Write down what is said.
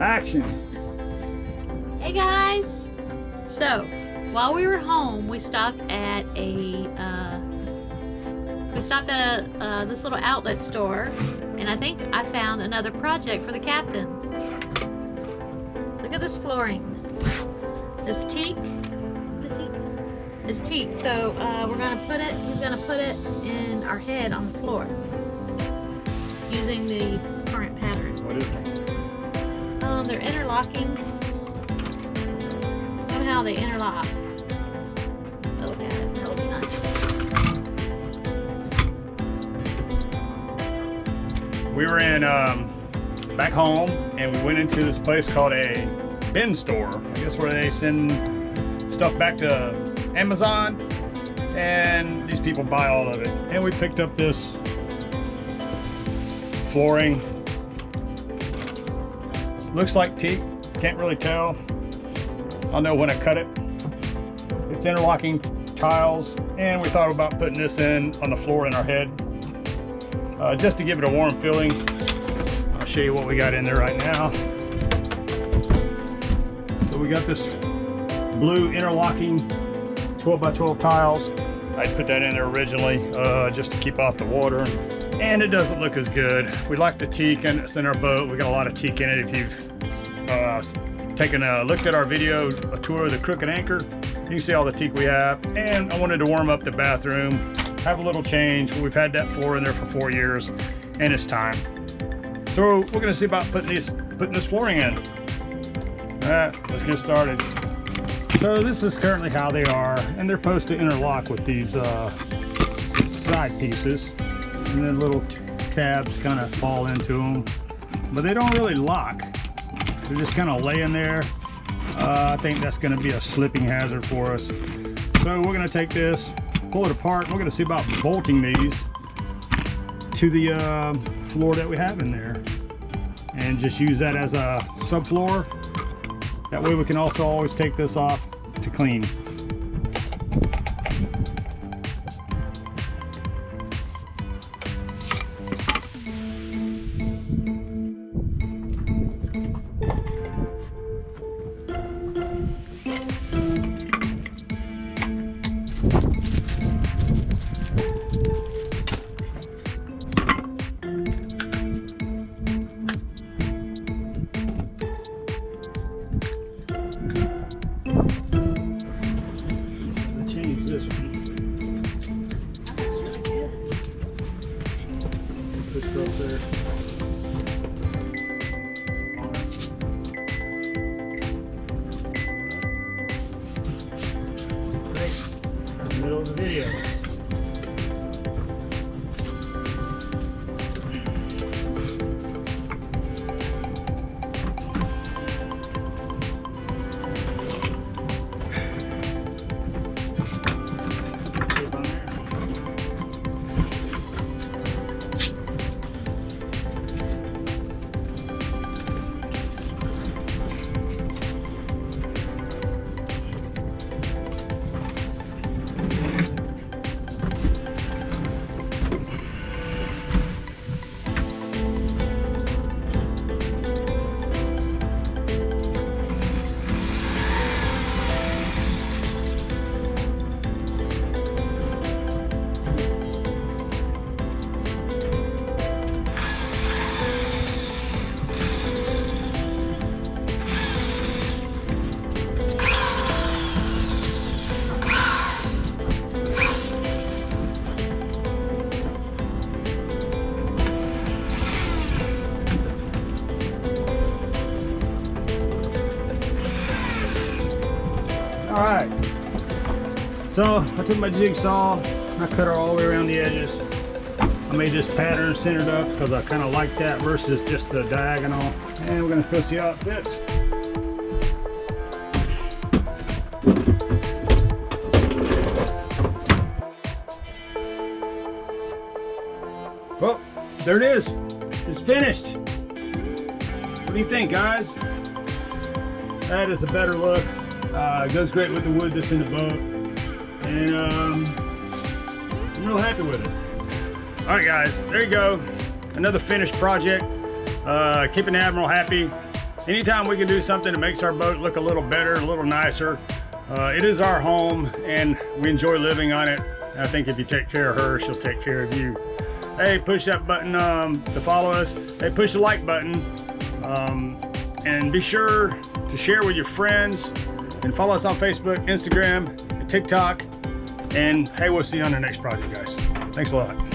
Action. Hey guys! So, while we were home, we stopped at this little outlet store, and I think I found another project for the captain. Look at this flooring. This teak. The teak. It's teak. So we're gonna put it. He's gonna put it in our head on the floor using the current pattern. What is it? They're interlocking. Somehow they interlock. Look at it. That would be nice. We were in back home, and we went into this place called a bin store. I guess where they send stuff back to Amazon, and these people buy all of it. And we picked up this flooring. Looks like teak. Can't really tell. I'll know when I cut it. It's interlocking tiles, and we thought about putting this in on the floor in our head, just to give it a warm feeling. I'll show you what we got in there right now. So we got this blue interlocking 12 by 12 tiles. I put that in there originally just to keep off the water, and it doesn't look as good. We like the teak, and it's in our boat. We got a lot of teak in it. If you've looked at our video, a tour of the Crooked Anchor, you can see all the teak we have. And I wanted to warm up the bathroom, have a little change. We've had that floor in there for 4 years, and it's time. So we're gonna see about putting this flooring in. All right, let's get started. So this is currently how they are, and they're supposed to interlock with these side pieces, and then little tabs kind of fall into them, but they don't really lock. They're just kind of laying there. I think that's going to be a slipping hazard for us. So we're going to take this, pull it apart, and we're going to see about bolting these to the floor that we have in there, and just use that as a subfloor. That way we can also always take this off to clean. This one. That's really good. Push across there. Great. In the middle of the video. All right, so I took my jigsaw and I cut her all the way around the edges. I made this pattern centered up because I kind of like that versus just the diagonal. And we're gonna go see how it fits. Well, there it is. It's finished. What do you think, guys? That is a better look. It goes great with the wood that's in the boat, and I'm real happy with it. All right, guys, there you go. Another finished project. Keeping the Admiral happy. anytime we can do something that makes our boat look a little better, a little nicer, it is our home and we enjoy living on it. And I think if you take care of her, she'll take care of you. Hey, push that button to follow us. Hey, push the like button. And be sure to share with your friends and follow us on Facebook, Instagram, TikTok. And hey, we'll see you on the next project, guys. Thanks a lot.